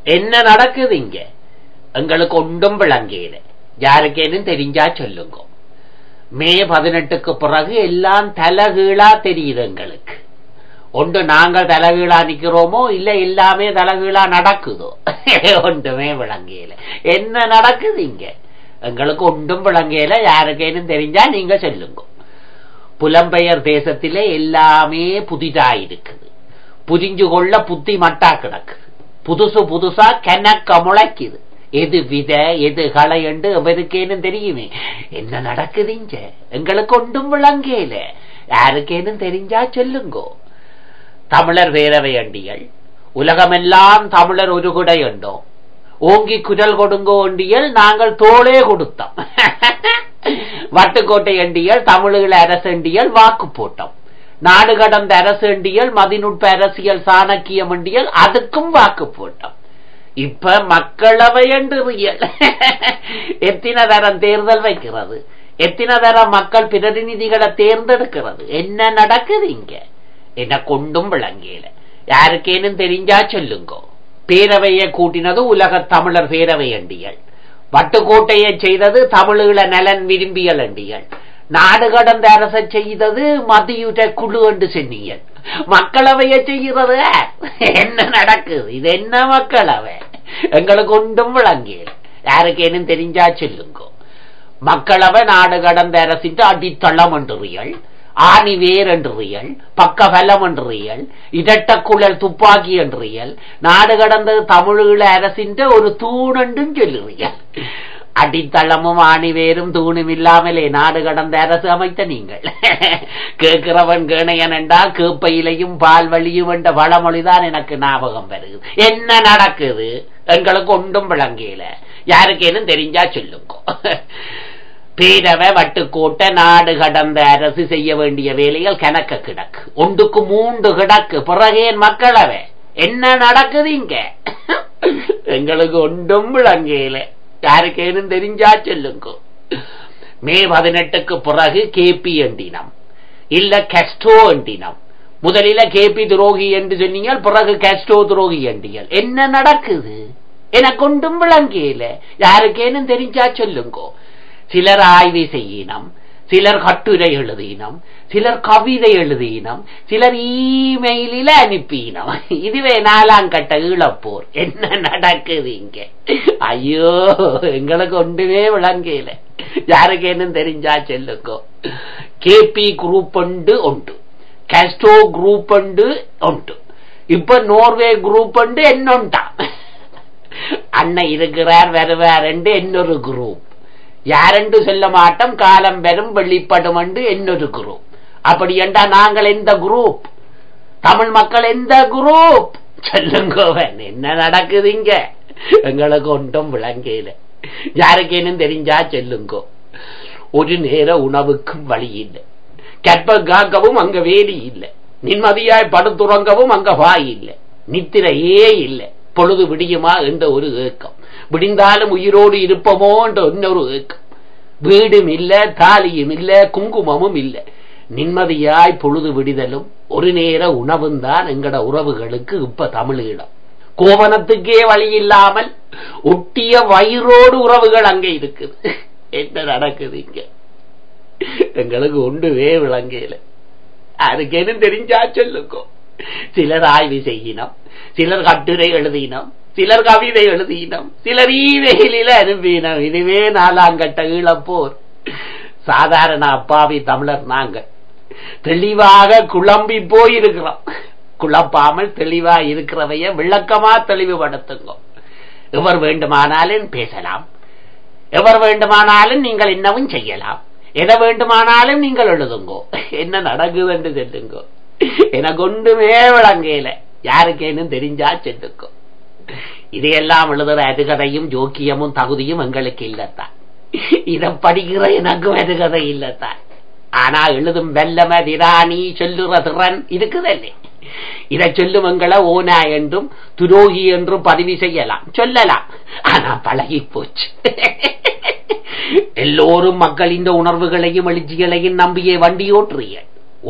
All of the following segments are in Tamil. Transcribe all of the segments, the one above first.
என்ன நடக்குது இங்க? எங்களுக்கு ஒன்றும் விளங்கல. யாருக்கேனும் தெரிஞ்சா சொல்லுங்க. மே 18க்கு பிறகு எல்லாம் தலைகீழா தெரியுது எங்களுக்கு. ஒன்று நாங்கள் தலைகீழா நிக்கிறோமோ, இல்ல எல்லாமே தலைகீழா நடக்குதோ, ஒன்றுமே விளங்கல. என்ன நடக்குது இங்க? எங்களுக்கு ஒன்றும் விளங்கல. யாருக்கேனும் தெரிஞ்சா நீங்க சொல்லுங்க. புலம்பெயர் தேசத்திலே எல்லாமே புதிதாயிருக்குது. புரிஞ்சு கொள்ள புத்தி மட்டா கிடக்குது. புதுசா கணக்க முளைக்குது. எது வித எது களை என்று எவருக்கேனும் தெரியுமே. என்ன நடக்குது இங்க? எங்களுக்கு ஒன்றும் விளங்கல. யாருக்கேனும் தெரிஞ்சா சொல்லுங்கோ. தமிழர் பேரவை அண்டியல், உலகமெல்லாம் தமிழர் ஒரு குடை உண்டோ, ஓங்கி குரல் கொடுங்கோ ஒண்டியல், நாங்கள் தோளே கொடுத்தோம். வட்டுக்கோட்டை அண்டியல், தமிழீழ அரசண்டியல் வாக்கு போட்டோம். நாடு கடந்த அரசண்டியல், மதிநுட்ப அரசியல் சாணக்கிய மண்டியல், அதுக்கும் வாக்கு போட்டோம். இப்ப மக்களவை என்று எத்தனை தரம் தேர்தல் வைக்கிறது? எத்தனை தரம் மக்கள் பிரதிநிதிகளை தேர்ந்தெடுக்கிறது? என்ன நடக்குது இங்க? என்ன கொண்டும் விளங்கல. யாருக்கேனும் தெரிஞ்சா சொல்லுங்க. பேரவையை கூட்டினது உலக தமிழர் பேரவை அண்டியல். வட்டுக்கோட்டையை செய்தது தமிழீழ நலன் விரும்பியல் அண்டியல். நாடு கடந்த அரச செய்தது மதியுட குழு என்று சொன்னீங்கள். மக்களவையை செய்கிறது என்ன நடக்குது? இது என்ன மக்களவை? எங்களுக்கு ஒன்றும் விளங்கல. யாருக்கேனும் தெரிஞ்சா சொல்லுங்க. மக்களவை நாடு கடந்த அரசின் அடித்தளம் என்றியல், ஆணி வேர் என்றியல், பக்க பலம் என்றியல், இதட்ட குழல் துப்பாக்கி என்றியல், நாடு கடந்த தமிழீழ அரசின் ஒரு தூண் என்றும் சொல்லுறியல். அடித்தளமும் ஆணிவேரும் தூணும் இல்லாமலே நாடு கடந்த அரசு அமைத்த நீங்கள். கேட்கிறவன் கேணையன் என்றால் கேப்பையிலையும் பால் வழியும் என்ற வளமொழிதான் எனக்கு ஞாபகம் வருது. என்ன நடக்குது? எங்களுக்கு ஒன்றும் விளங்கல. யாருக்கேனும் தெரிஞ்சா சொல்லுங்க. பேரவை வட்டுக்கோட்டை நாடு கடந்த அரசு செய்ய வேண்டிய வேலைகள் கணக்க கிடக்கு. 1க்கு 3 கிடக்கு. பிறகேன் மக்களவை? என்ன நடக்குது இங்க? எங்களுக்கு ஒன்றும் விளங்கல. யாருக்கேனும் தெரிஞ்சா சொல்லுங்க. மே 18க்கு பிறகு கேபி எண்டினம், இல்ல கஸ்டோ எண்டினம். முதலில கேபி துரோகி என்று சொன்னீங்க, பிறகு கஸ்டோ துரோகி எண்டியல். என்ன நடக்குது? எனக்கு ஒன்றும் விளங்கல. யாருக்கேனும் தெரிஞ்சா சொல்லுங்க. சிலர் ஆய்வு செய்யினம், சிலர் கட்டுரை எழுதினம், சிலர் கவிதை எழுதினம், சிலர் இமெயிலில அனுப்பினோம். இதுவே 4ஆம் கட்ட ஈழப்போர். என்ன நடக்குது இங்க? ஐயோ, எங்களுக்கு ஒன்றுமே விளங்கல. யாருக்கேனும் தெரிஞ்சா சொல்லுங்க. கேபி குரூப் உண்டு, கஸ்டோ குரூப் உண்டு, இப்ப நோர்வே குரூப் என்னொண்டா. அண்ணன் இருக்கிறார் வருவார் என்று இன்னொரு குரூப். யாரென்று சொல்ல மாட்டோம். காலம் பெறும் வெளிப்படும் என்று இன்னொரு குரூப். அப்படி என்றா நாங்கள் எந்த குரூப்? தமிழ் மக்கள் எந்த குரூப்? சொல்லுங்க. என்ன நடக்குது இங்க? எங்களுக்கு ஒன்றும் விளங்கல. யாருக்கேனும் தெரிஞ்சா சொல்லுங்க. ஒரு நேர உணவுக்கும் வழி இல்லை. கற்ப காக்கவும் அங்க வேலி இல்லை. நிம்மதியாய் படுத்துறங்கவும் அங்க வாய் இல்லை. நித்திரையே இல்லை. பொழுது விடியுமா என்ற ஒரு ஏக்கம். விடிந்தாலும் உயிரோடு இருப்போமோ என்ற இன்னொரு ஏக்கம். வீடும் இல்ல, தாலியும் இல்ல, குங்குமமும் இல்ல. நிம்மதியாய் பொழுது விடிதலும் ஒரு நேர உணவும் தான் எங்கட உறவுகளுக்கு இப்ப தமிழீழம். கோவணத்துக்கே வழி இல்லாமல் ஒட்டிய வயிறோடு உறவுகள் அங்க இருக்குது. என்ன நடக்குது இங்க? எங்களுக்கு ஒன்றுமே விளங்கல. அதுக்கேனும் தெரிஞ்சா சொல்லுங்க. சிலர் ஆய்வு செய்யினம், சிலர் கட்டுரை எழுதினம், சிலர் கவிதை எழுதினம், சிலர் ஈமெயிலில அனுப்பினம். இதுவே 4ஆம் கட்ட ஈழப்போர். சாதாரண அப்பாவி தமிழர் நாங்கள் தெளிவாக குழம்பி போயிருக்கிறோம். குழப்பாமல் தெளிவா இருக்கிறவைய விளக்கமா தெளிவுபடுத்துங்க. எவர் வேண்டுமானாலும் பேசலாம், எவர் வேண்டுமானாலும் நீங்கள் என்னவும் செய்யலாம், எதை வேண்டுமானாலும் நீங்கள் எழுதுங்கோ. என்ன நடக்குது என்று சொல்லுங்க. எனக்கு ஒன்றுமே விளங்கல. யாருக்கேனும் தெரிஞ்சா சொல்லுங்க. இதையெல்லாம் எழுதுற அதுகதையும் ஜோக்கியமும் தகுதியும் எங்களுக்கு இல்லத்தான். இதை படிக்கிற எனக்கும் அதுகதை இல்லத்தான். ஆனா எழுதும் வெல்லம திராணி சொல்லுற திறன் இருக்குதல்லே. இதை சொல்லும் எங்களை ஓனா என்றும் துரோகி என்றும் பதிவு செய்யலாம், சொல்லலாம். ஆனா பழகி போச்சு. எல்லோரும் மக்களின் உணர்வுகளையும் எழுச்சிகளையும் நம்பியே வண்டி ஓட்டுறீங்க.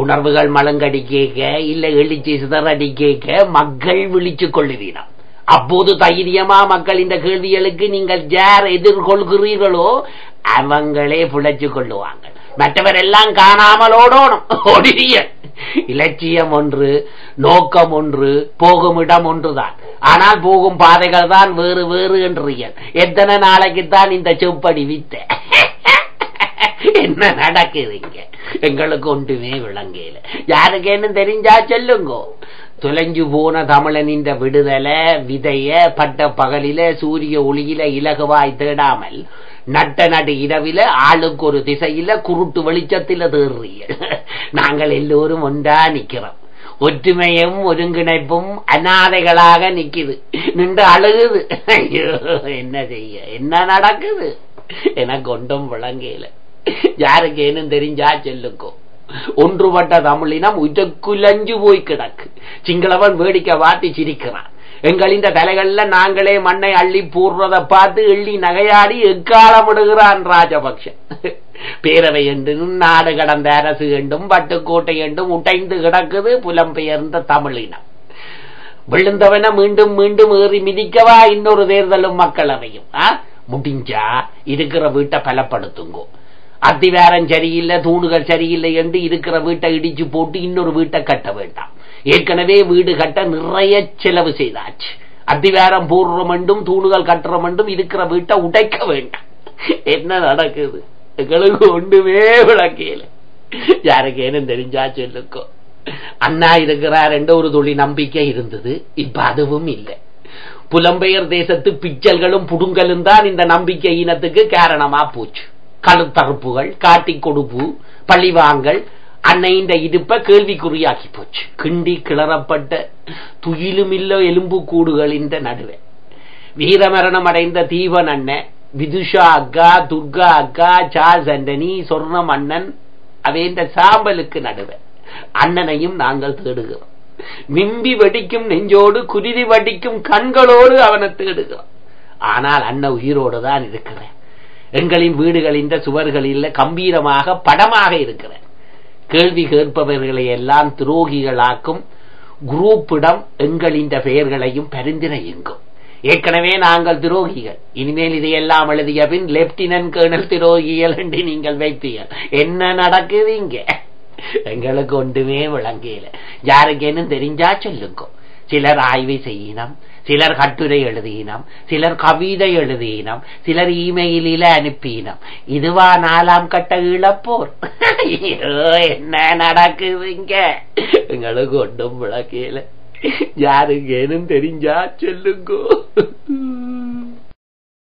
உணர்வுகள் மலங்கடி கேட்க இல்ல எழுச்சி சிதறடி கேட்க மக்கள் விழிச்சு கொள்ளுவீனம். அப்போது தைரியமா மக்கள் இந்த கேள்விகளுக்கு நீங்கள் யார் எதிர்கொள்கிறீர்களோ அவங்களே பிழைச்சு கொள்ளுவாங்க. மற்றவர் எல்லாம் காணாமல் ஓடணும். ஓடிய இலட்சியம் ஒன்று, நோக்கம் ஒன்று, போகும் இடம் ஒன்றுதான். ஆனால் போகும் பாதைகள் தான் வேறு வேறு என்றீர்கள். எத்தனை நாளைக்குத்தான் இந்த செப்படி வித்த? என்ன நடக்குதுங்க? எங்களுக்கு ஒன்றுமே விளங்கல. யாருக்கேன்னு தெரிஞ்சா சொல்லுங்கோ. தொலைஞ்சு போன தமிழனின் விடுதலை விதைய பட்ட பகலில சூரிய ஒளியில இலகுவாய் தேடாமல் நட்ட நடு இரவில ஆளுக்கு ஒரு திசையில குருட்டு வெளிச்சத்தில தேடுறீர்கள். நாங்கள் எல்லோரும் ஒன்றா நிக்கிறோம். ஒற்றுமையும் ஒருங்கிணைப்பும் அநாதைகளாக நிக்குது. நின்று அழுகுது. ஐயோ, என்ன செய்ய? என்ன நடக்குது? எனக்கு ஒன்றும் விளங்கல. யாருக்கேன்னு தெரிஞ்சா சொல்லுக்கோ. ஒன்றுபட்ட தமிழினம் உஜக்குலஞ்சு போய் கிடக்கு. சிங்களவன் வேடிக்கை வாட்டி சிரிக்கிறான். எங்களின் தலைகள்ல நாங்களே மண்ணை அள்ளி போடுறதை பார்த்து எள்ளி நகையாடி எக்காலமிடுகிறான் ராஜபக்ஷ. பேரவை என்றும் நாடு கடந்த அரசு என்றும் பட்டுக்கோட்டை என்றும் உடைந்து கிடக்குது புலம்பெயர்ந்த தமிழினம். விழுந்தவன மீண்டும் மீண்டும் ஏறி மிதிக்கவா இன்னொரு தேர்தலும் மக்களவையும்? முடிஞ்சா இருக்கிற வீட்டை பலப்படுத்துங்கோ. அத்திவாரம் சரியில்லை, தூணுகள் சரியில்லை என்று இருக்கிற வீட்டை இடிச்சு போட்டு இன்னொரு வீட்டை கட்ட வேண்டாம். ஏற்கனவே வீடு கட்ட நிறைய செலவு செய்தாச்சு. அத்திவாரம் போடுறோம் என்றும் தூணுகள் கட்டுறோம் என்றும் இருக்கிற வீட்டை உடைக்க வேண்டாம். என்ன நடக்குது? எங்களுக்கு ஒன்றுமே விளக்கல. யாருக்கேன்னு தெரிஞ்சா சொல்லுக்கோ. அண்ணா இருக்கிறார் என்ற ஒரு துளி நம்பிக்கை இருந்தது. இப்ப அதுவும் இல்லை. புலம்பெயர் தேசத்து பிச்சல்களும் புடுங்கலும் தான் இந்த நம்பிக்கை இனத்துக்கு காரணமா போச்சு. கழுத்தறுப்புகள், காட்டி கொடுப்பு, பழிவாங்கல் அன்னையின் இடுப்ப கேள்விக்குறியாக்கி போச்சு. கிண்டி கிளறப்பட்ட துயிலுமில்ல எலும்பு கூடுகளின் நடுவே வீரமரணம் அடைந்த தீவன் அண்ணன், விதுஷா அக்கா, துர்கா அக்கா, சார்ஸ் ஆண்டனி, சொர்ணம் அண்ணன் அவேந்த சாம்பலுக்கு நடுவே அண்ணனையும் நாங்கள் தேடுகிறோம். மிம்பி வெடிக்கும் நெஞ்சோடு, குருதி வடிக்கும் கண்களோடு அவனை தேடுகிறோம். ஆனால் அண்ணன் உயிரோடு தான் இருக்கிறேன். எங்களின் வீடுகளின் சுவர்களில் கம்பீரமாக படமாக இருக்கிறேன். கேள்வி கேட்பவர்களை எல்லாம் துரோகிகளாக்கும் குரூப்பிடம் எங்களின் பெயர்களையும் பரிந்துரையுங்கும். ஏற்கனவே நாங்கள் துரோகிகள். இனிமேல் இதையெல்லாம் எழுதிய பின் லெப்டினன்ட் கர்னல் துரோகிகள் என்று நீங்கள் வைப்பீர்கள். என்ன நடக்குது இங்க? எங்களுக்கு ஒன்றுமே விளங்கல. யாருக்கேன்னு தெரிஞ்சா சொல்லுங்க. சிலர் ஆய்வு செய்யினம், சிலர் கட்டுரை எழுதினம், சிலர் கவிதை எழுதினம், சிலர் இமெயிலில அனுப்பினம். இதுவா 4ஆம் கட்ட இழப்போர்? என்ன நடக்குதுங்க? எங்களுக்கு ஒன்றும் விளக்கல. யாருக்கேனும் தெரிஞ்சா சொல்லுங்க.